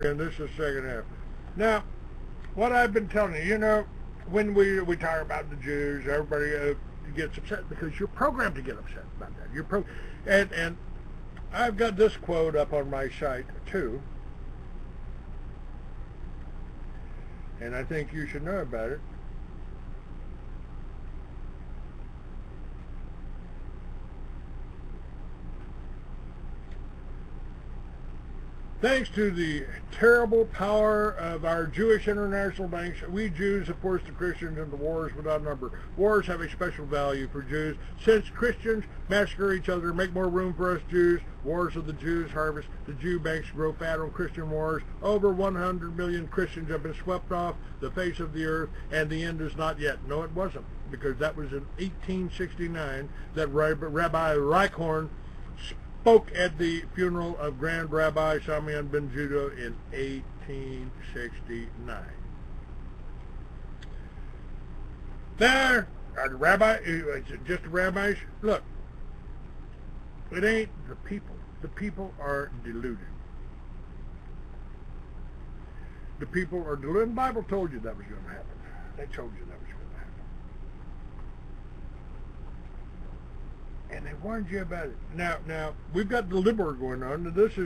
And this is the second half. Now, what I've been telling you, you know, when we talk about the Jews, everybody gets upset because you're programmed to get upset about that. And I've got this quote up on my site too, and I think you should know about it. Thanks to the terrible power of our Jewish international banks, we Jews have forced the Christians into wars without number. Wars have a special value for Jews. Since Christians massacre each other, make more room for us Jews, wars of the Jews harvest, the Jew banks grow fat on Christian wars. Over 100 million Christians have been swept off the face of the earth, and the end is not yet. No, it wasn't, because that was in 1869 that Rabbi Reichhorn spoke at the funeral of Grand Rabbi Simeon ben Judah in 1869. There are the rabbis, just the rabbis. Look, it ain't the people. The people are deluded. The people are deluded. The Bible told you that was going to happen. They told you that was going to happen. And they warned you about it. Now we've got the liberal going on. This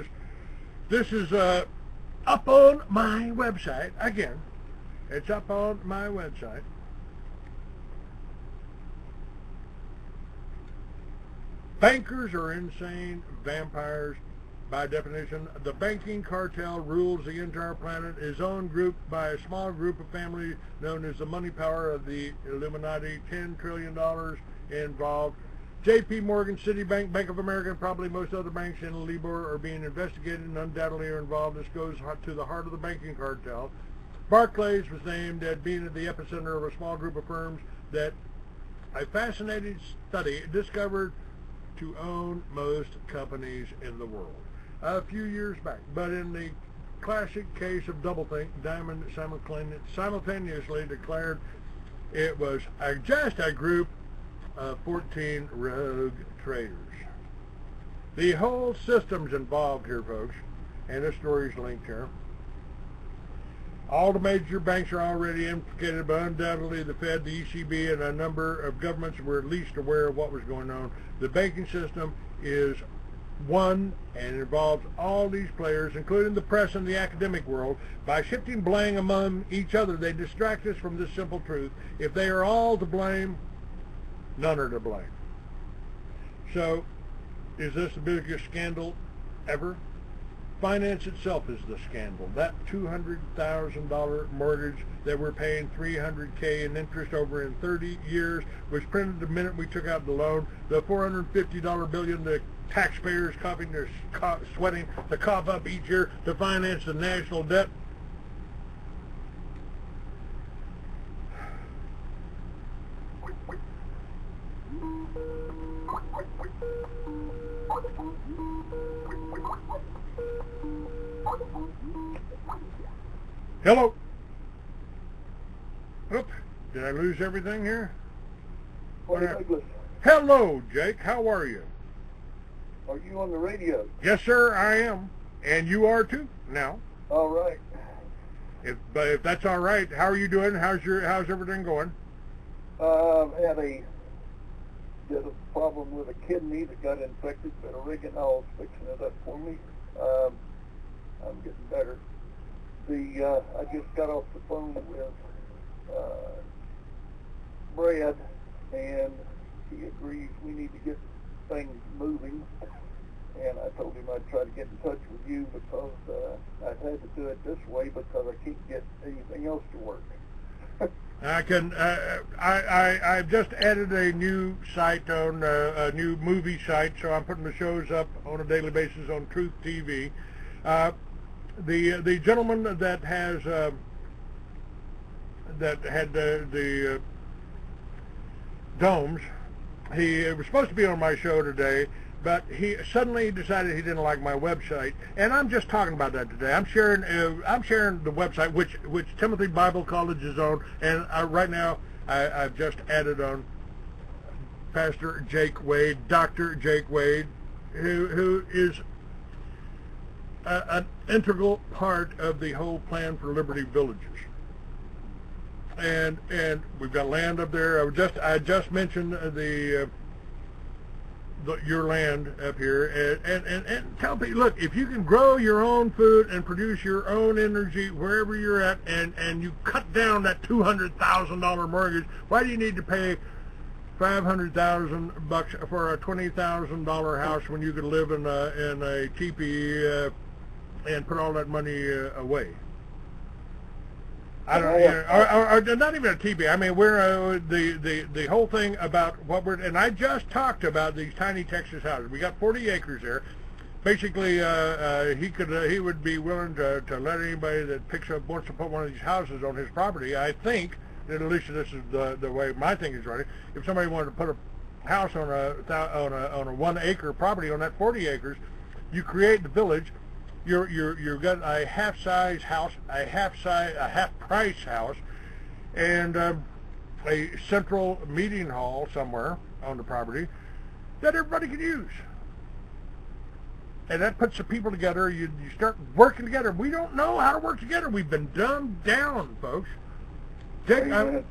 is up on my website again. It's up on my website. Bankers are insane vampires. By definition, the banking cartel rules the entire planet, is owned group by a small group of families known as the money power of the Illuminati. $10 trillion involved. J.P. Morgan, Citibank, Bank of America, and probably most other banks in Libor are being investigated and undoubtedly are involved. This goes to the heart of the banking cartel. Barclays was named as being at the epicenter of a small group of firms that a fascinating study discovered to own most companies in the world a few years back. But in the classic case of doublethink, Diamond simultaneously declared it was just a group of 14 rogue traders. The whole system's involved here, folks, and this story's linked here. All the major banks are already implicated, but undoubtedly the Fed, the ECB, and a number of governments were at least aware of what was going on. The banking system is one and involves all these players, including the press and the academic world. By shifting blame among each other, they distract us from this simple truth. If they are all to blame, none are to blame. So, is this the biggest scandal ever? Finance itself is the scandal. That $200,000 mortgage that we're paying $300K in interest over in 30 years was printed the minute we took out the loan. The $450 billion the taxpayers sweating to cough up each year to finance the national debt. Hello. Oop, did I lose everything here? JakeWadeJuly2.wmv. Hello, Jake. How are you? Are you on the radio? Yes, sir, I am. And you are too now. All right. If that's all right, how are you doing? How's everything going? Had a problem with a kidney that got infected, but oregano's fixing it up for me. I'm getting better. I just got off the phone with Brad, and he agrees we need to get things moving. And I told him I'd try to get in touch with you because I've had to do it this way because I can't get anything else to work. I've just added a new site on a new movie site, so I'm putting the shows up on a daily basis on Truth TV. The gentleman that has that had the domes, he was supposed to be on my show today, but he suddenly decided he didn't like my website, and I'm just talking about that today. I'm sharing the website which Timothy Bible College is on, and right now I've just added on Pastor Jake Wade, Dr. Jake Wade, who is an integral part of the whole plan for Liberty Villages. And we've got land up there. I just mentioned your land up here, and tell people, look, if you can grow your own food and produce your own energy wherever you're at, and you cut down that $200,000 mortgage, why do you need to pay $500,000 for a $20,000 house when you could live in a teepee and put all that money away? I don't, or not even a teepee. I mean, we're the whole thing about what we're, and I just talked about these tiny Texas houses. We got 40 acres there. Basically, he would be willing to let anybody that wants to put one of these houses on his property. I think that, at least this is the way my thing is running. If somebody wanted to put a house on a 1 acre property on that 40 acres, you create the village. You've got a half-size house, a half-price house, and a central meeting hall somewhere on the property that everybody can use. And that puts the people together. You start working together. We don't know how to work together. We've been dumbed down, folks. Jake, but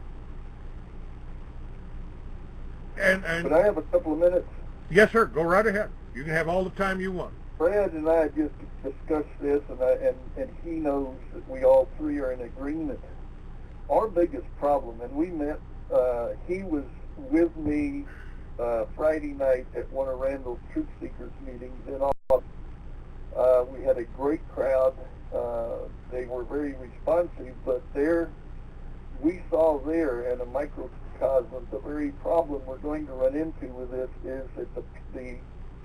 I have a couple of minutes. Yes, sir. Go right ahead. You can have all the time you want. Fred and I just discussed this, and he knows that we all three are in agreement. Our biggest problem, and we met, he was with me Friday night at one of Randall's Truth Seekers meetings in Austin. We had a great crowd. They were very responsive, but we saw there in a microcosm the very problem we're going to run into with this is that the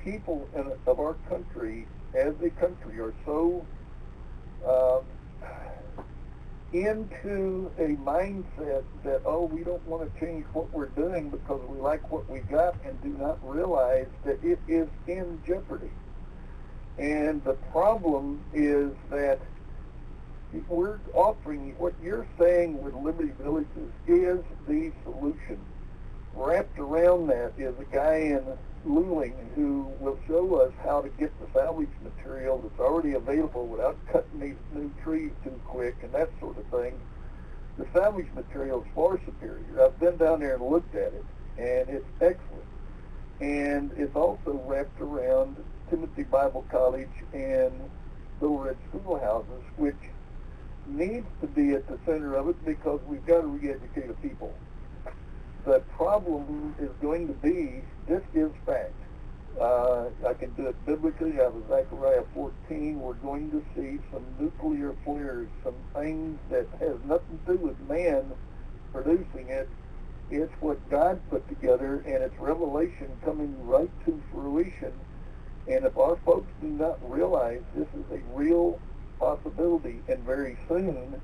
people of our country, as a country, are so into a mindset that, we don't want to change what we're doing because we like what we got, and do not realize that it is in jeopardy. And the problem is that we're offering, what you're saying with Liberty Villages is the solution. Wrapped around that is a guy in Luling who will show us how to get the salvage material that's already available without cutting these new trees too quick and that sort of thing. The salvage material is far superior. I've been down there and looked at it, and it's excellent. And it's also wrapped around Timothy Bible College and Little Red Schoolhouses, which needs to be at the center of it because we've got to re-educate the people. The problem is going to be, this is fact. I can do it biblically. Out of Zechariah 14, we're going to see some nuclear flares, some things that has nothing to do with man producing it. It's what God put together, and it's revelation coming right to fruition. And if our folks do not realize this is a real possibility, and very soon,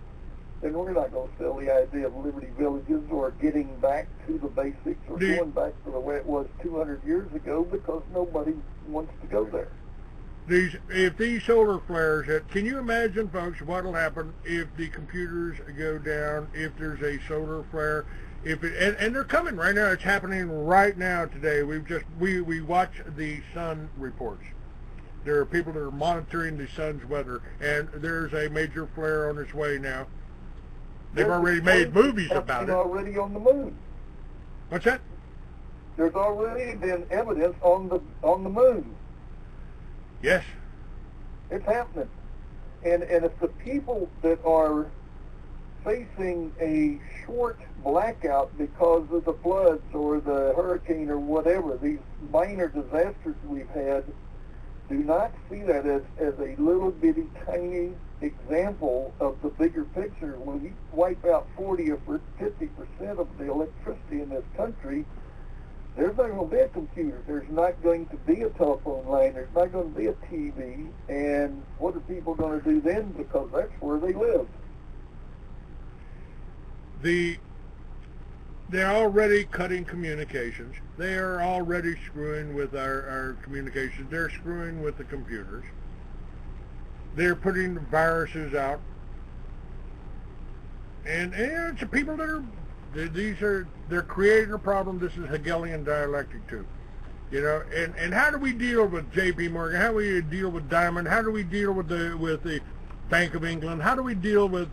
then we're not going to sell the idea of Liberty Villages or getting back to the basics or going back to the way it was 200 years ago, because nobody wants to go there. If these solar flares hit, can you imagine, folks, what will happen if the computers go down, if there's a solar flare? And they're coming right now. It's happening right now today. We watch the sun reports. There are people that are monitoring the sun's weather, and there's a major flare on its way now. They've already made movies about it. Already on the moon. What's that? There's already been evidence on the moon. Yes. It's happening. And if the people that are facing a short blackout because of the floods or the hurricane or whatever, these minor disasters we've had, do not see that as a little bitty tiny example of the bigger picture. When you wipe out 40 or 50% of the electricity in this country, there's not going to be a computer. There's not going to be a telephone line. There's not going to be a TV. And what are people going to do then? Because that's where they live. They're already cutting communications. They are already screwing with our communications. They're screwing with the computers. They're putting viruses out. And it's the people that are, they're creating a problem. This is Hegelian dialectic too. You know, and how do we deal with J.P. Morgan? How do we deal with Diamond? How do we deal with the Bank of England? How do we deal with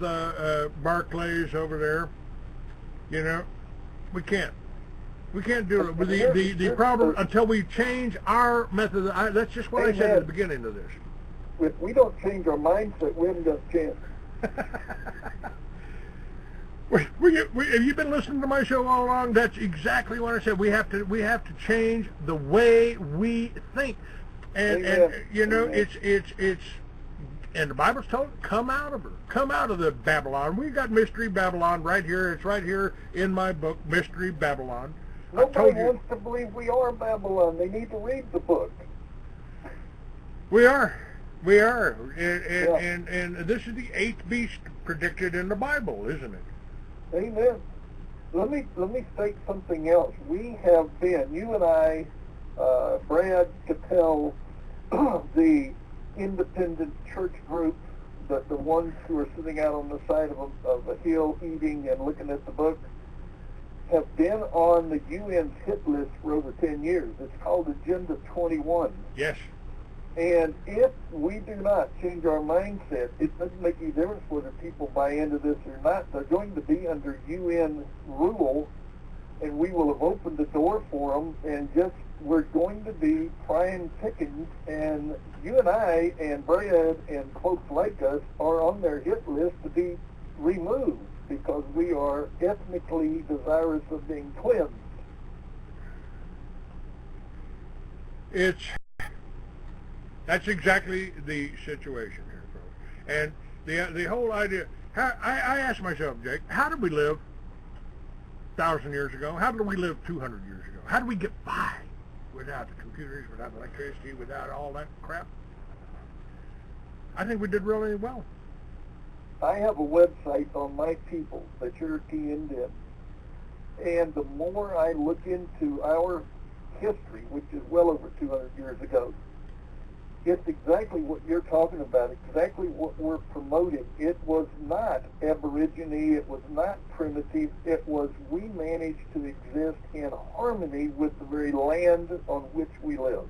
Barclays over there? You know, we can't. We can't do it. The problem until we change our method. That's just what I said at the beginning of this. If we don't change our mindset, we haven't got a chance. Have you been listening to my show all along? That's exactly what I said. We have to change the way we think, and you know, it's and the Bible's told, come out of her, come out of the Babylon. We got Mystery Babylon right here. It's right here in my book, Mystery Babylon. Nobody wants to believe we are Babylon. They need to read the book. We are, and this is the eighth beast predicted in the Bible, isn't it? Amen. Let me state something else. We have been, you and I, Brad Cattell, the independent church group, the ones who are sitting out on the side of a hill eating and looking at the book, have been on the UN's hit list for over 10 years. It's called Agenda 21. Yes. And if we do not change our mindset, it doesn't make any difference whether people buy into this or not. They're going to be under UN rule, and we will have opened the door for them, and we're going to be prime pickings, and you and I and Brad and folks like us are on their hit list to be removed because we are ethnically desirous of being cleansed. That's exactly the situation here, folks. And the whole idea, I ask myself, Jake, how did we live 1,000 years ago? How did we live 200 years ago? How did we get by without the computers, without electricity, without all that crap? I think we did really well. I have a website on my people, the Cherokee Indian, and the more I look into our history, which is well over 200 years ago, it's exactly what you're talking about, exactly what we're promoting. It was not Aborigine, it was not primitive, it was we managed to exist in harmony with the very land on which we live.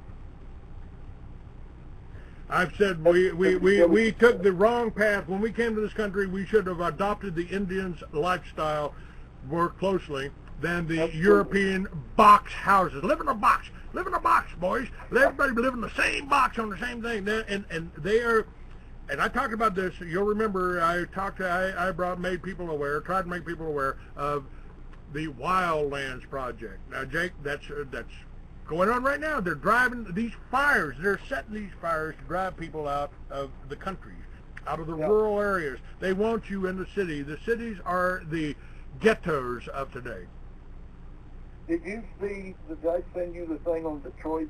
I've said we took the wrong path. When we came to this country, we should have adopted the Indians' lifestyle more closely than the European box houses. Live in a box. Live in a box, boys. Let everybody live in the same box on the same thing. And they are, and I talked about this. You'll remember I made people aware, tried to make people aware of the Wildlands Project. Now, Jake, that's going on right now. They're driving these fires. They're setting these fires to drive people out of the country, out of the rural areas. They want you in the city. The cities are the ghettos of today. Did you see, did I send you the thing on Detroit?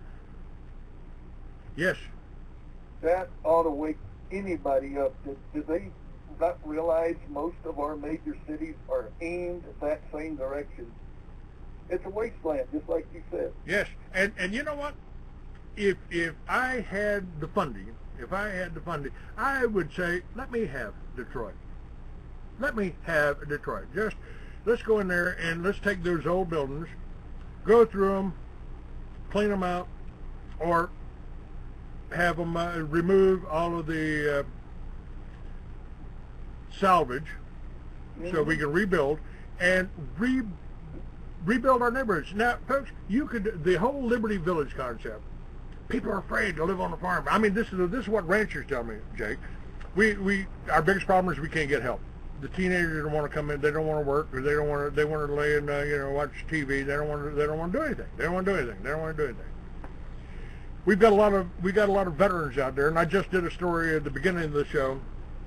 Yes. That ought to wake anybody up. Did they not realize most of our major cities are aimed at that same direction? It's a wasteland, just like you said. Yes, and you know what? If I had the funding, I would say, let me have Detroit. Let me have Detroit. Just let's go in there and let's take those old buildings, go through them, clean them out, or have them remove all of the salvage so we can rebuild and rebuild our neighborhoods. Now, folks, the whole Liberty Village concept, people are afraid to live on a farm. I mean, this is what ranchers tell me, Jake. Our biggest problem is we can't get help. The teenagers don't want to come in. They don't want to work, or they want to lay and watch TV. They don't want to do anything. They don't want to do anything. We've got a lot of veterans out there, and I just did a story at the beginning of the show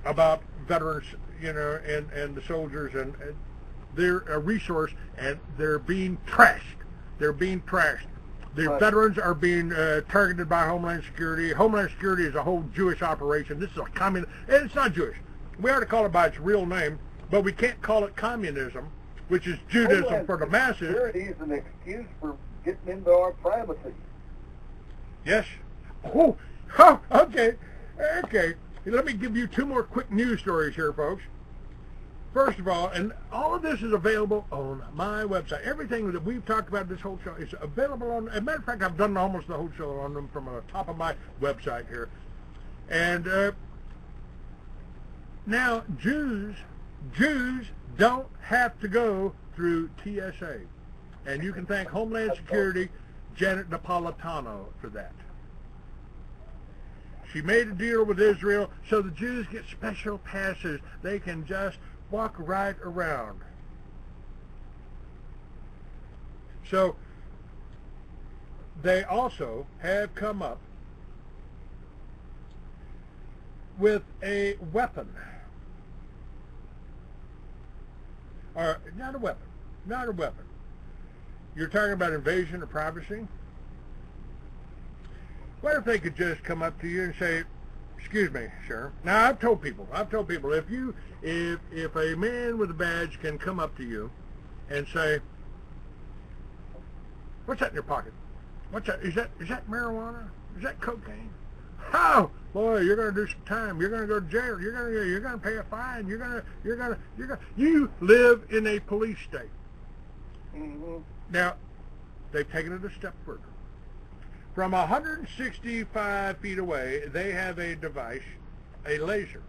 about veterans, and the soldiers, and they're a resource, and they're being trashed. The veterans are being targeted by Homeland Security. Homeland Security is a whole Jewish operation. This is a communist. It's not Jewish. We ought to call it by its real name, but we can't call it communism, which is Judaism for the masses. Security is an excuse for getting into our privacy. Yes. Oh, okay. Let me give you two more quick news stories here, folks. First of all, and all of this is available on my website. Everything that we've talked about this whole show is available on. As a matter of fact, I've done almost the whole show on them from the top of my website here. And now, Jews don't have to go through TSA. And you can thank Homeland Security, Janet Napolitano, for that. She made a deal with Israel so the Jews get special passes. They can just walk right around. So they also have come up with a weapon. Or not a weapon. You're talking about invasion of privacy? What if they could just come up to you and say, "Excuse me, sir." Now, I've told people, if a man with a badge can come up to you and say, "What's that in your pocket? What's that? Is that marijuana? Is that cocaine?" Oh, boy, you're going to do some time. You're going to go to jail. You're going to pay a fine. You live in a police state. Mm-hmm. Now, they've taken it a step further. From 165 feet away, they have a device, a laser,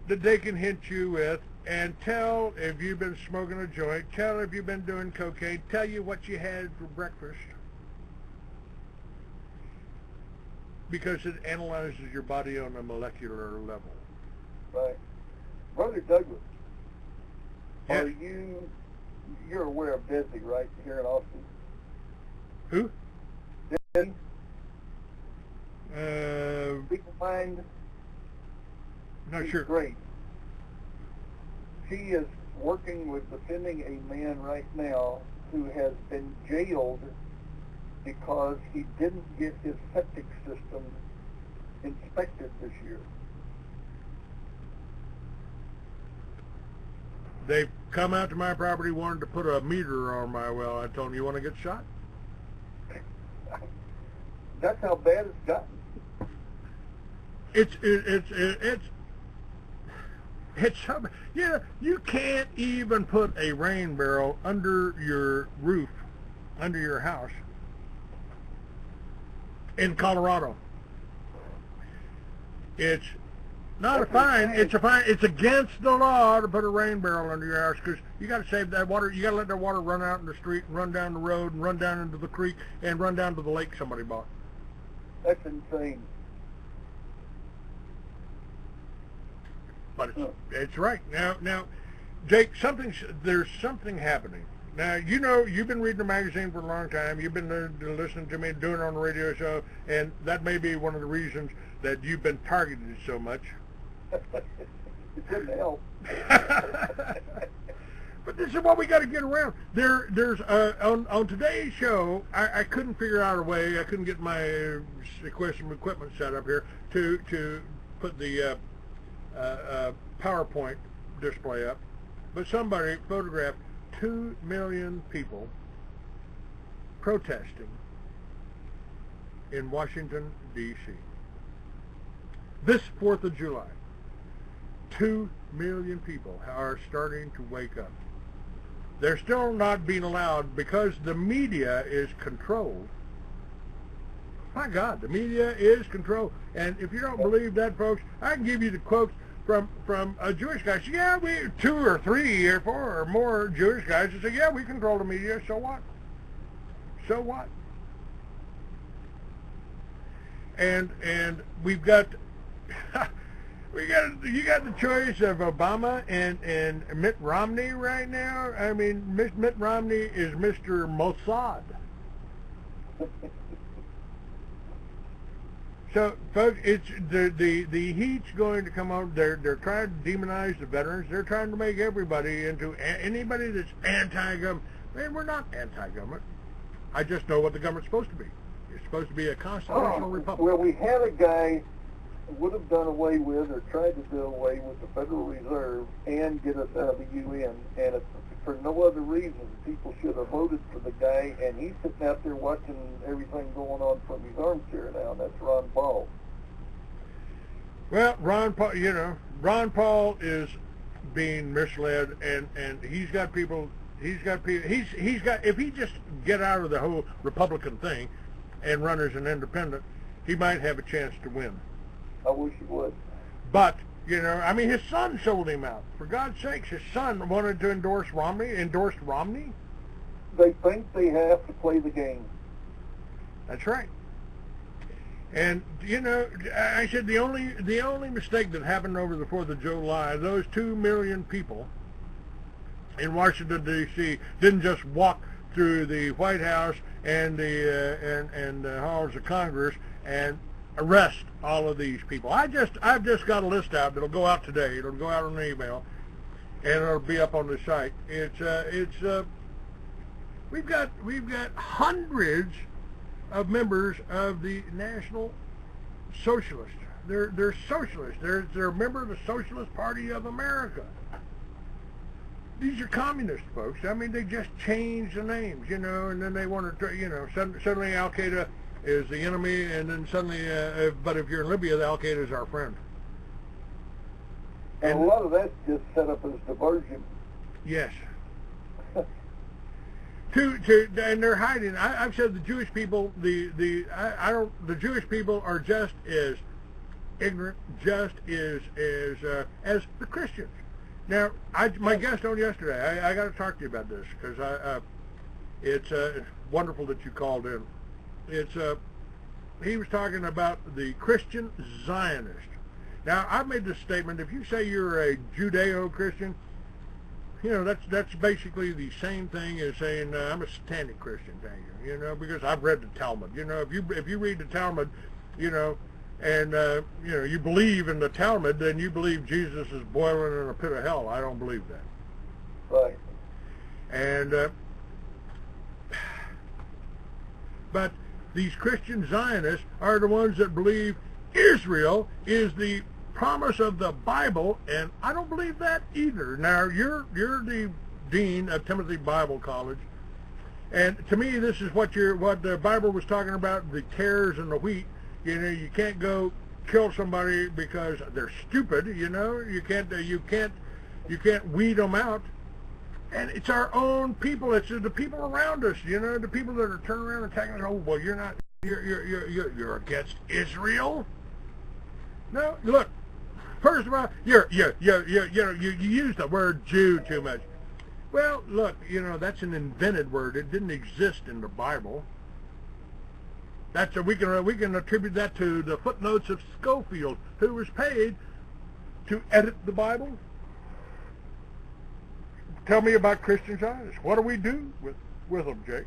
that they can hit you with and tell if you've been smoking a joint, tell if you've been doing cocaine, tell you what you had for breakfast, because it analyzes your body on a molecular level. Right. Brother Douglas, yes. You're aware of Disney, right, here in Austin? Who? Disney? People mind. Not sure. Great. She is working with defending a man right now who has been jailed because he didn't get his septic system inspected this year. They've come out to my property, wanted to put a meter on my well. I told them, "You want to get shot?" That's how bad it's gotten. It's so, yeah. You can't even put a rain barrel under your roof, under your house in Colorado. It's not a fine. It's a fine. It's against the law to put a rain barrel under your house, because you got to save that water. You got to let that water run out in the street and run down the road and run down into the creek and run down to the lake somebody bought. That's insane. But it's right. Now, Jake, there's something happening. Now, you know, you've been reading the magazine for a long time. You've been listening to me doing it on the radio show, and that may be one of the reasons that you've been targeted so much. It didn't help. But this is what we got to get around. There's on today's show, I couldn't figure out a way. I couldn't get my equipment set up here to put the PowerPoint display up. But somebody photographed 2 million people protesting in Washington, D.C. This 4th of July. 2 million people are starting to wake up. They're still not being allowed because the media is controlled. My God, the media is controlled. And if you don't believe that, folks, I can give you the quotes from a Jewish guy. So, yeah, we 2 or 3 or 4 or more Jewish guys who say, "Yeah, we control the media. So what? So what?" And we've got you got the choice of Obama and Mitt Romney right now. I mean, Mitt Romney is Mr. Mossad. So, folks, it's the heat's going to come out. They're trying to demonize the veterans. They're trying to make everybody into anybody that's anti-government. Man, we're not anti-government. I just know what the government's supposed to be. It's supposed to be a constitutional republic. Well, we had a guy who would have done away with or tried to do away with the Federal Reserve and get us out of the UN, and if, for no other reason, people should have voted for the guy, and he's sitting out there watching everything going on from his armchair now, and that's Ron Paul. Well, Ron Paul, you know, Ron Paul is being misled, and he's got people. He's got if he just get out of the whole Republican thing and run as an independent, he might have a chance to win. I wish he would. But, you know, I mean, his son sold him out. For God's sakes, his son wanted to endorsed Romney. They think they have to play the game. That's right. And, you know, I said the only mistake that happened over the 4th of July, those 2 million people in Washington, D.C. didn't just walk through the White House and the halls of Congress and arrest all of these people. I've just got a list out that'll go out today. It'll go out on an email, and it'll be up on the site. We've got hundreds of members of the National Socialists. They're socialists. They're a member of the Socialist Party of America. These are communist folks. I mean, they just change the names, you know, and then they want to, you know, suddenly Al Qaeda is the enemy, and then suddenly, but if you're in Libya, the Al Qaeda is our friend. And a lot of that's just set up as diversion. Yes. And they're hiding. I've said the Jewish people, the Jewish people are just as ignorant, just as the Christians. Now, my guest on yesterday, I got to talk to you about this because it's wonderful that you called in. He was talking about the Christian Zionist. Now, I've made this statement: if you say you're a Judeo-Christian, you know that's basically the same thing as saying I'm a satanic Christian. Thank you. You know, because I've read the Talmud. You know, if you read the Talmud, you know, and you know, you believe in the Talmud, then you believe Jesus is boiling in a pit of hell. I don't believe that. Right. And but these Christian Zionists are the ones that believe Israel is the promise of the Bible, and I don't believe that either. Now, you're the dean of Timothy Bible College, and to me, this is what the Bible was talking about: the tares and the wheat. You know, you can't go kill somebody because they're stupid. You know, you can't weed them out. And it's our own people. It's the people around us. You know, the people that are turning around and attacking us. Oh, well, you're against Israel. No, look. First of all, you use the word Jew too much. Well, look, you know, that's an invented word. It didn't exist in the Bible. We can attribute that to the footnotes of Schofield, who was paid to edit the Bible. Tell me about Christian Zionists. What do we do with them, Jake?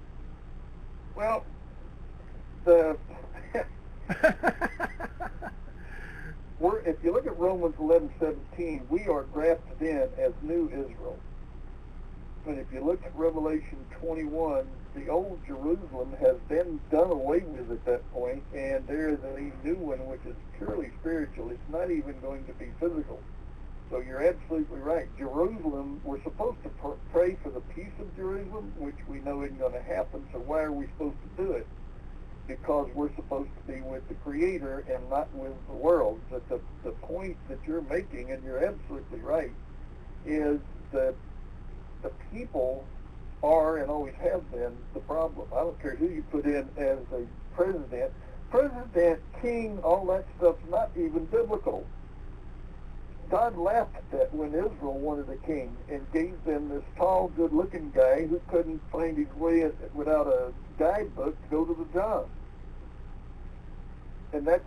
Well, if you look at Romans 11:17, we are grafted in as new Israel. And if you look at Revelation 21, the old Jerusalem has been done away with at that point, and there is a new one which is purely spiritual. It's not even going to be physical. So you're absolutely right. Jerusalem, we're supposed to pray for the peace of Jerusalem, which we know isn't going to happen, so why are we supposed to do it? Because we're supposed to be with the Creator and not with the world. But the point that you're making, and you're absolutely right, is that the people are and always have been the problem. I don't care who you put in as a president, king, all that stuff's not even biblical. God laughed at that when Israel wanted a king and gave them this tall, good-looking guy who couldn't find his way without a guidebook to go to the job. And that's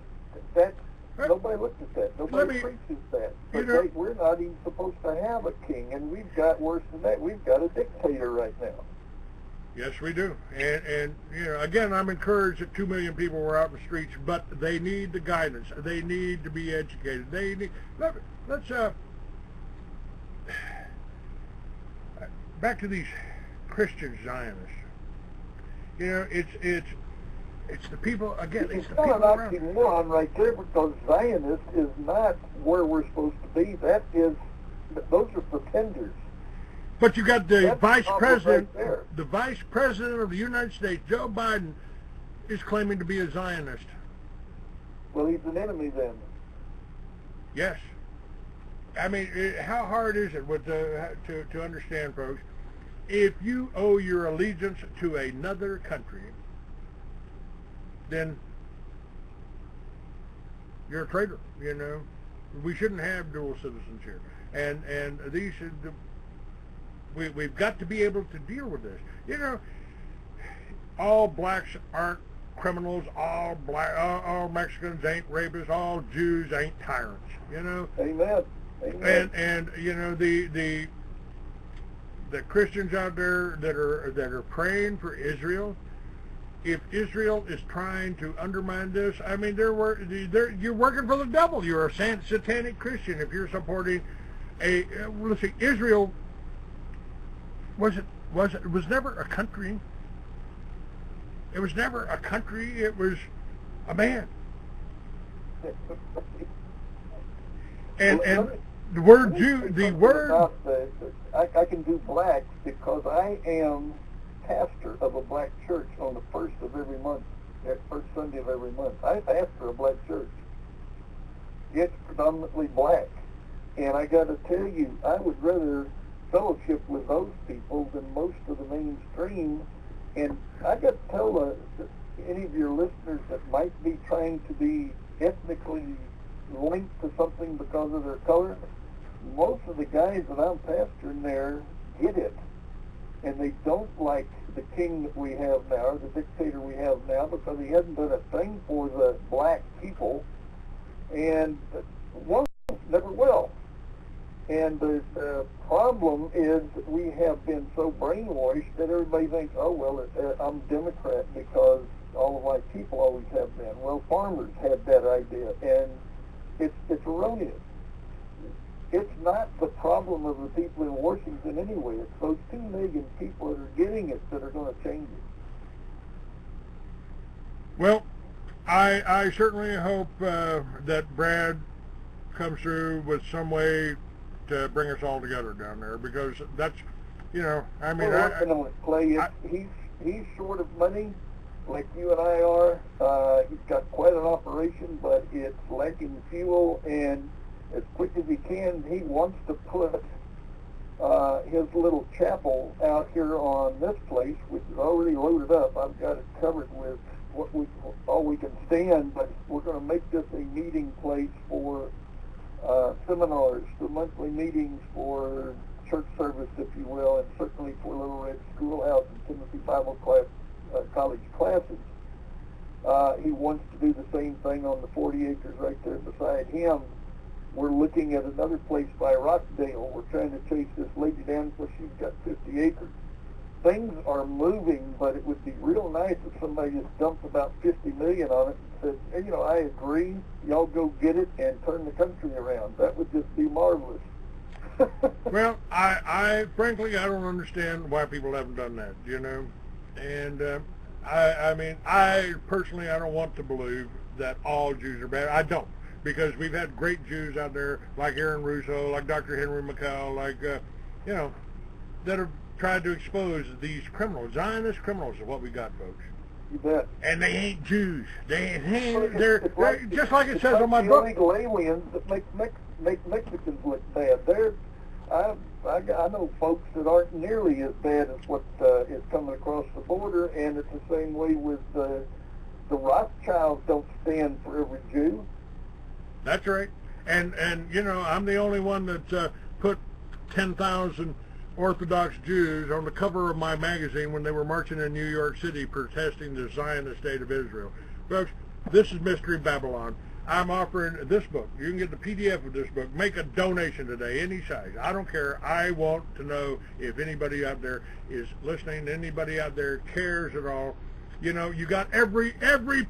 nobody looked at that. Nobody preaches that. But we're not even supposed to have a king, and we've got worse than that. We've got a dictator right now. Yes, we do. And you know, again, I'm encouraged that 2 million people were out in the streets, but they need the guidance. They need to be educated. Let's back to these Christian Zionists. You know, it's the people again. It's the people around. It's not an oxymoron right there, because Zionist is not where we're supposed to be. Those are pretenders. But you got the vice president, the vice president of the United States, Joe Biden, is claiming to be a Zionist. Well, he's an enemy then. Yes. I mean, how hard is it to understand, folks? If you owe your allegiance to another country, then you're a traitor. You know, we shouldn't have dual citizens here, and these should. We've got to be able to deal with this. You know, all blacks aren't criminals. All Mexicans ain't rapists. All Jews ain't tyrants. You know. Amen. Amen. And you know the Christians out there that are praying for Israel. If Israel is trying to undermine this, I mean, you're working for the devil. You're a satanic Christian if you're supporting let's see, Israel was never a country. It was never a country. It was a man. And the word Jew, the word. I can do black because I am pastor of a black church on the first of every month, that first Sunday of every month. I pastor a black church. It's predominantly black. And I got to tell you, I would rather fellowship with those people than most of the mainstream. And I got to tell any of your listeners that might be trying to be ethnically linked to something because of their color, most of the guys that I'm pastoring there get it. And they don't like the king that we have now, or the dictator we have now, because he hasn't done a thing for the black people, and won't, never will. And the problem is that we have been so brainwashed that everybody thinks, oh, well, I'm Democrat because all of my people always have been. Well, farmers had that idea, and it's erroneous. It's not the problem of the people in Washington anyway. It's those 2 million people that are getting it that are going to change it. Well, I certainly hope that Brad comes through with some way to bring us all together down there, because that's, you know, I mean, we're working on it, Clay. He's short of money, like you and I are. He's got quite an operation, but it's lacking fuel, and as quick as he can, he wants to put his little chapel out here on this place, which is already loaded up. I've got it covered with all we can stand, but we're going to make this a meeting place for seminars, for monthly meetings, for church service, if you will, and certainly for Little Red Schoolhouse and Timothy Bible College classes. He wants to do the same thing on the 40 acres right there beside him. We're looking at another place by Rockdale. We're trying to chase this lady down because she's got 50 acres. Things are moving, but it would be real nice if somebody just dumped about $50 million on it and said, hey, you know, I agree, y'all go get it and turn the country around. That would just be marvelous. Well, I frankly, I don't understand why people haven't done that, you know. And I mean, I personally, I don't want to believe that all Jews are bad. I don't, because we've had great Jews out there like Aaron Russo, like Dr. Henry McCall, like, you know, that have tried to expose these criminals. Zionist criminals is what we got, folks. You bet. And they ain't Jews. They're just like it says on my book. Illegal aliens that make Mexicans look bad. I know folks that aren't nearly as bad as what is coming across the border, and it's the same way with the Rothschilds don't stand for every Jew. That's right. And you know, I'm the only one that put 10,000 Orthodox Jews on the cover of my magazine when they were marching in New York City protesting the Zionist state of Israel. Folks, this is Mystery Babylon. I'm offering this book. You can get the PDF of this book. Make a donation today, any size. I don't care. I want to know if anybody out there is listening, anybody out there cares at all. You know, you got every